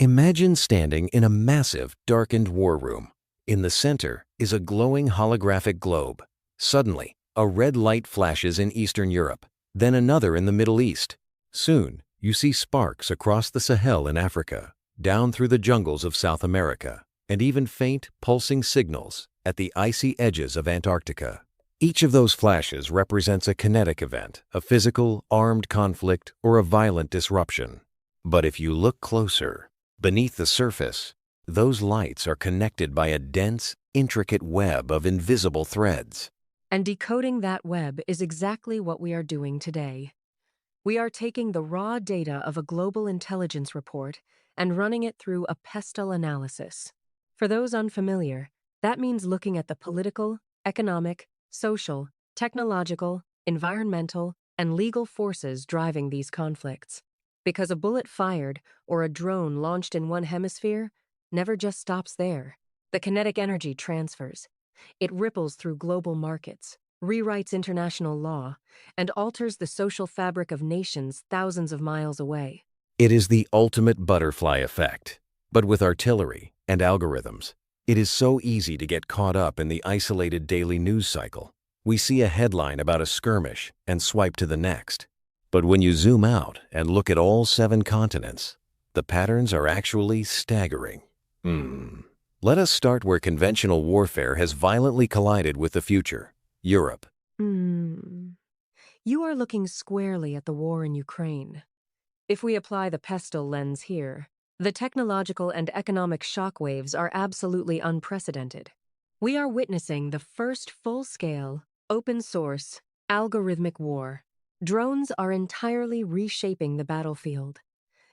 Imagine standing in a massive, darkened war room. In the center is a glowing holographic globe. Suddenly, a red light flashes in Eastern Europe, then another in the Middle East. Soon, you see sparks across the Sahel in Africa, down through the jungles of South America, and even faint, pulsing signals at the icy edges of Antarctica. Each of those flashes represents a kinetic event, a physical, armed conflict, or a violent disruption. But if you look closer, beneath the surface, those lights are connected by a dense, intricate web of invisible threads. And decoding that web is exactly what we are doing today. We are taking the raw data of a global intelligence report and running it through a pestle analysis. For those unfamiliar, that means looking at the political, economic, social, technological, environmental, and legal forces driving these conflicts. Because a bullet fired or a drone launched in one hemisphere never just stops there. The kinetic energy transfers. It ripples through global markets, rewrites international law, and alters the social fabric of nations thousands of miles away. It is the ultimate butterfly effect. But with artillery and algorithms, it is so easy to get caught up in the isolated daily news cycle. We see a headline about a skirmish and swipe to the next. But when you zoom out and look at all 7 continents, the patterns are actually staggering. Let us start where conventional warfare has violently collided with the future: Europe. You are looking squarely at the war in Ukraine. If we apply the pestle lens here, the technological and economic shockwaves are absolutely unprecedented. We are witnessing the first full-scale, open-source, algorithmic war. Drones are entirely reshaping the battlefield.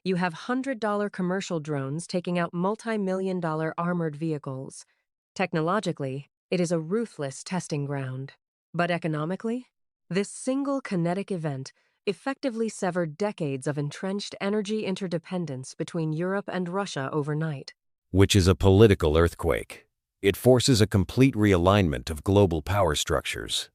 You have $100 commercial drones taking out multi-million-dollar armored vehicles. Technologically, it is a ruthless testing ground. But economically, this single kinetic event effectively severed decades of entrenched energy interdependence between Europe and Russia overnight. Which is a political earthquake. It forces a complete realignment of global power structures.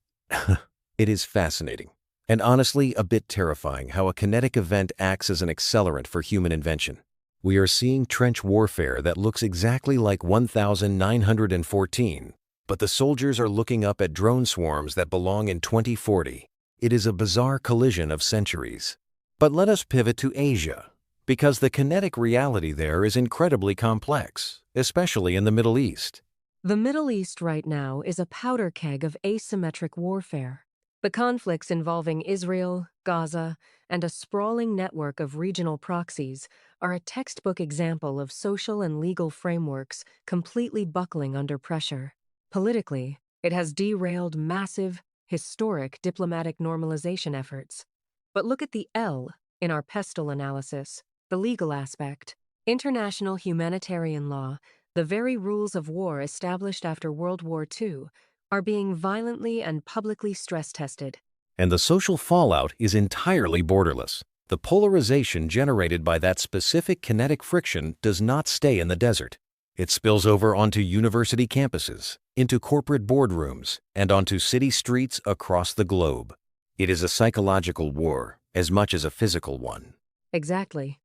It is fascinating, and honestly a bit terrifying how a kinetic event acts as an accelerant for human invention. We are seeing trench warfare that looks exactly like 1914, but the soldiers are looking up at drone swarms that belong in 2040. It is a bizarre collision of centuries. But let us pivot to Asia, because the kinetic reality there is incredibly complex, especially in the Middle East. The Middle East right now is a powder keg of asymmetric warfare. The conflicts involving Israel, Gaza, and a sprawling network of regional proxies are a textbook example of social and legal frameworks completely buckling under pressure. Politically, it has derailed massive, historic diplomatic normalization efforts. But look at the L in our pestle analysis, the legal aspect. International humanitarian law, the very rules of war established after World War II, are being violently and publicly stress-tested. And the social fallout is entirely borderless. The polarization generated by that specific kinetic friction does not stay in the desert. It spills over onto university campuses, into corporate boardrooms, and onto city streets across the globe. It is a psychological war as much as a physical one. Exactly.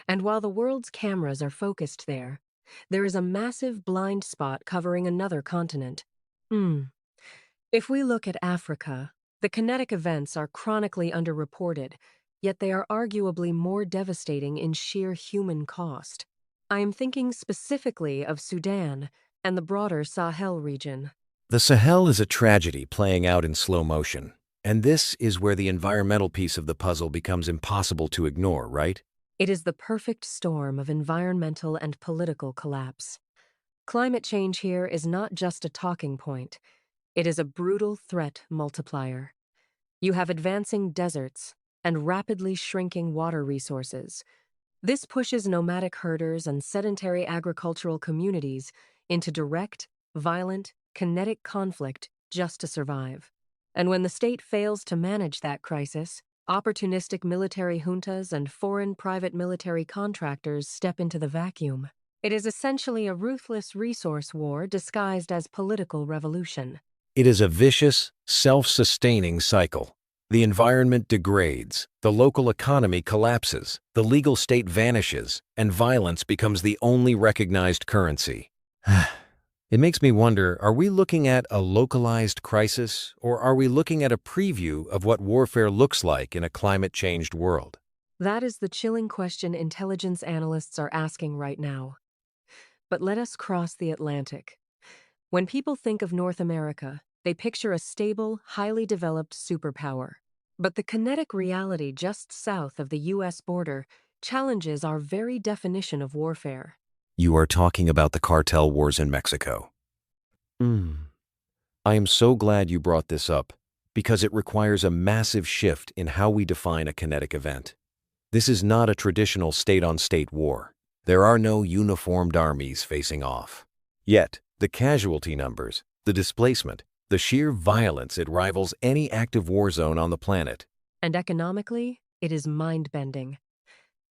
And while the world's cameras are focused there is a massive blind spot covering another continent. If we look at Africa, the kinetic events are chronically underreported, yet they are arguably more devastating in sheer human cost. I am thinking specifically of Sudan and the broader Sahel region. The Sahel is a tragedy playing out in slow motion, and this is where the environmental piece of the puzzle becomes impossible to ignore, right? It is the perfect storm of environmental and political collapse. Climate change here is not just a talking point. It is a brutal threat multiplier. You have advancing deserts and rapidly shrinking water resources. This pushes nomadic herders and sedentary agricultural communities into direct, violent, kinetic conflict just to survive. And when the state fails to manage that crisis, opportunistic military juntas and foreign private military contractors step into the vacuum. It is essentially a ruthless resource war disguised as political revolution. It is a vicious, self-sustaining cycle. The environment degrades, the local economy collapses, the legal state vanishes, and violence becomes the only recognized currency. It makes me wonder, are we looking at a localized crisis, or are we looking at a preview of what warfare looks like in a climate-changed world? That is the chilling question intelligence analysts are asking right now. But let us cross the Atlantic. When people think of North America, they picture a stable, highly developed superpower. But the kinetic reality just south of the U.S. border challenges our very definition of warfare. You are talking about the cartel wars in Mexico. I am so glad you brought this up, because it requires a massive shift in how we define a kinetic event. This is not a traditional state-on-state war. There are no uniformed armies facing off. Yet, the casualty numbers, the displacement, the sheer violence, it rivals any active war zone on the planet. And economically, it is mind-bending.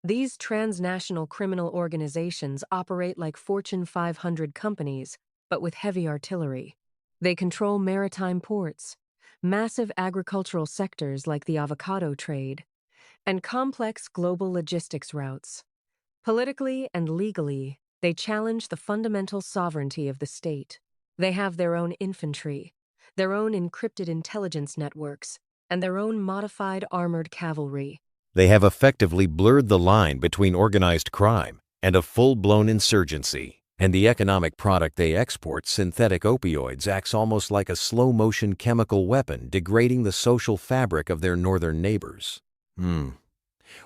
These transnational criminal organizations operate like Fortune 500 companies, but with heavy artillery. They control maritime ports, massive agricultural sectors like the avocado trade, and complex global logistics routes. Politically and legally, they challenge the fundamental sovereignty of the state. They have their own infantry, their own encrypted intelligence networks, and their own modified armored cavalry. They have effectively blurred the line between organized crime and a full-blown insurgency, and the economic product they export, synthetic opioids, acts almost like a slow-motion chemical weapon, degrading the social fabric of their northern neighbors.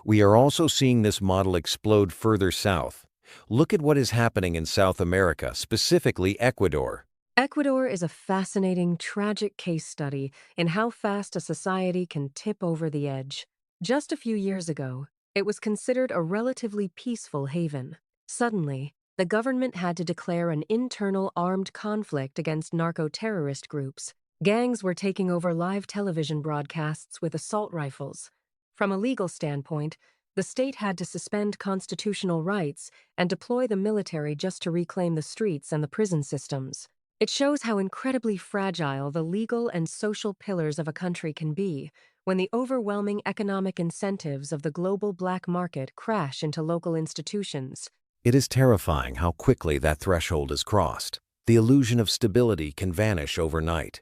We are also seeing this model explode further south. Look at what is happening in South America, specifically Ecuador. Ecuador is a fascinating, tragic case study in how fast a society can tip over the edge. Just a few years ago, it was considered a relatively peaceful haven. Suddenly, the government had to declare an internal armed conflict against narco-terrorist groups. Gangs were taking over live television broadcasts with assault rifles. From a legal standpoint, the state had to suspend constitutional rights and deploy the military just to reclaim the streets and the prison systems. It shows how incredibly fragile the legal and social pillars of a country can be when the overwhelming economic incentives of the global black market crash into local institutions. It is terrifying how quickly that threshold is crossed. The illusion of stability can vanish overnight.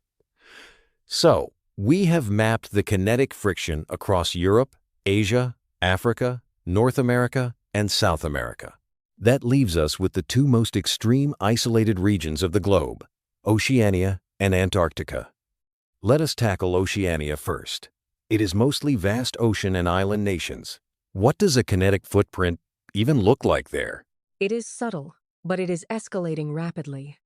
So, we have mapped the kinetic friction across Europe, Asia, Africa, North America, and South America. That leaves us with the two most extreme isolated regions of the globe, Oceania and Antarctica. Let us tackle Oceania first. It is mostly vast ocean and island nations. What does a kinetic footprint even look like there? It is subtle, but it is escalating rapidly.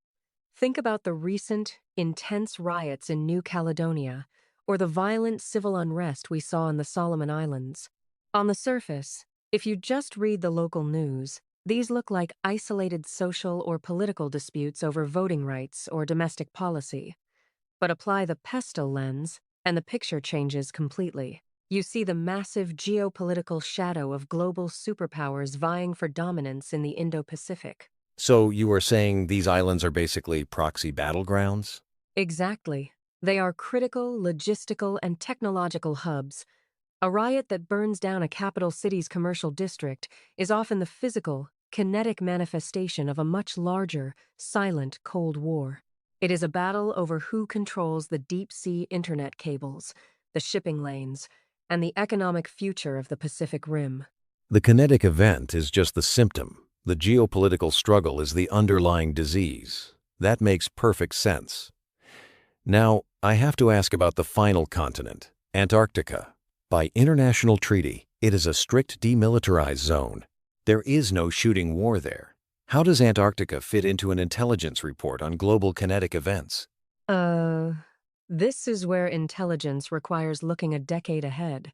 Think about the recent, intense riots in New Caledonia, or the violent civil unrest we saw in the Solomon Islands. On the surface, if you just read the local news, these look like isolated social or political disputes over voting rights or domestic policy. But apply the pestle lens, and the picture changes completely. You see the massive geopolitical shadow of global superpowers vying for dominance in the Indo-Pacific. So you are saying these islands are basically proxy battlegrounds? Exactly. They are critical, logistical, and technological hubs. A riot that burns down a capital city's commercial district is often the physical, kinetic manifestation of a much larger, silent Cold War. It is a battle over who controls the deep-sea internet cables, the shipping lanes, and the economic future of the Pacific Rim. The kinetic event is just the symptom. The geopolitical struggle is the underlying disease. That makes perfect sense. Now, I have to ask about the final continent, Antarctica. By international treaty, it is a strict demilitarized zone. There is no shooting war there. How does Antarctica fit into an intelligence report on global kinetic events? This is where intelligence requires looking a decade ahead.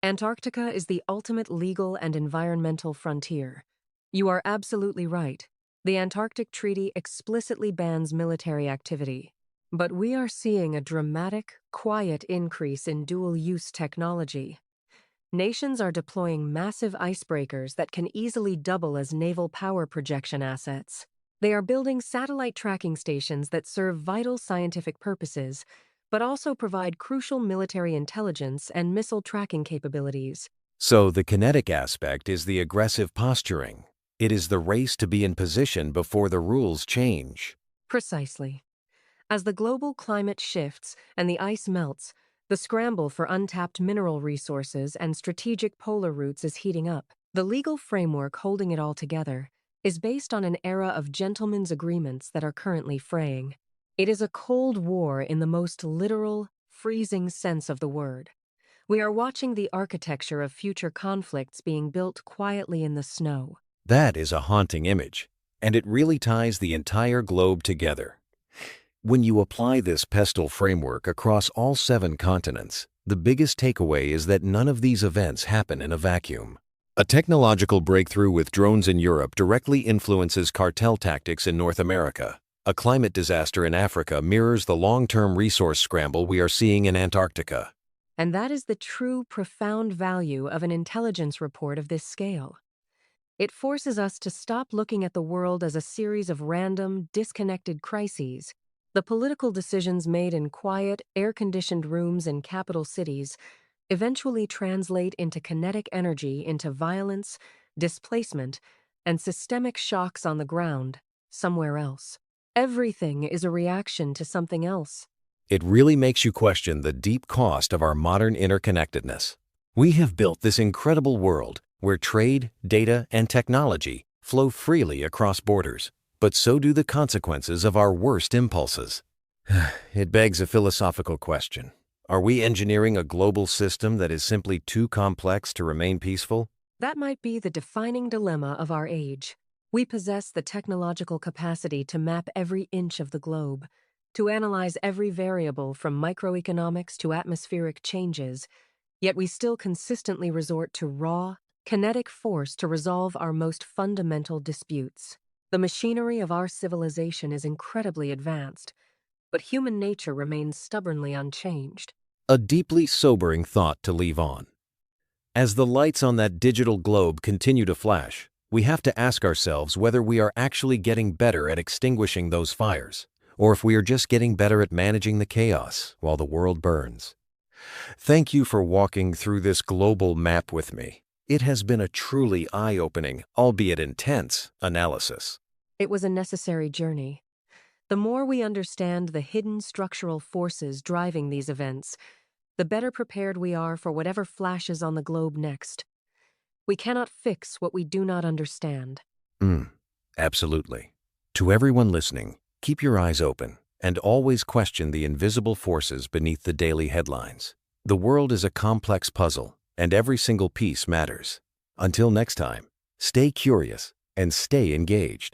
Antarctica is the ultimate legal and environmental frontier. You are absolutely right. The Antarctic Treaty explicitly bans military activity. But we are seeing a dramatic, quiet increase in dual-use technology. Nations are deploying massive icebreakers that can easily double as naval power projection assets. They are building satellite tracking stations that serve vital scientific purposes, but also provide crucial military intelligence and missile tracking capabilities. So the kinetic aspect is the aggressive posturing. It is the race to be in position before the rules change. Precisely. As the global climate shifts and the ice melts, the scramble for untapped mineral resources and strategic polar routes is heating up. The legal framework holding it all together is based on an era of gentlemen's agreements that are currently fraying. It is a Cold War in the most literal, freezing sense of the word. We are watching the architecture of future conflicts being built quietly in the snow. That is a haunting image, and it really ties the entire globe together. When you apply this pestle framework across all 7 continents, the biggest takeaway is that none of these events happen in a vacuum. A technological breakthrough with drones in Europe directly influences cartel tactics in North America. A climate disaster in Africa mirrors the long-term resource scramble we are seeing in Antarctica. And that is the true, profound value of an intelligence report of this scale. It forces us to stop looking at the world as a series of random, disconnected crises. The political decisions made in quiet, air-conditioned rooms in capital cities eventually translate into kinetic energy, into violence, displacement, and systemic shocks on the ground, somewhere else. Everything is a reaction to something else. It really makes you question the deep cost of our modern interconnectedness. We have built this incredible world where trade, data, and technology flow freely across borders, but so do the consequences of our worst impulses. It begs a philosophical question. Are we engineering a global system that is simply too complex to remain peaceful? That might be the defining dilemma of our age. We possess the technological capacity to map every inch of the globe, to analyze every variable from microeconomics to atmospheric changes, yet we still consistently resort to raw, kinetic force to resolve our most fundamental disputes. The machinery of our civilization is incredibly advanced, but human nature remains stubbornly unchanged. A deeply sobering thought to leave on. As the lights on that digital globe continue to flash, we have to ask ourselves whether we are actually getting better at extinguishing those fires, or if we are just getting better at managing the chaos while the world burns. Thank you for walking through this global map with me. It has been a truly eye-opening, albeit intense, analysis. It was a necessary journey. The more we understand the hidden structural forces driving these events, the better prepared we are for whatever flashes on the globe next. We cannot fix what we do not understand. Absolutely. To everyone listening, keep your eyes open and always question the invisible forces beneath the daily headlines. The world is a complex puzzle, and every single piece matters. Until next time, stay curious and stay engaged.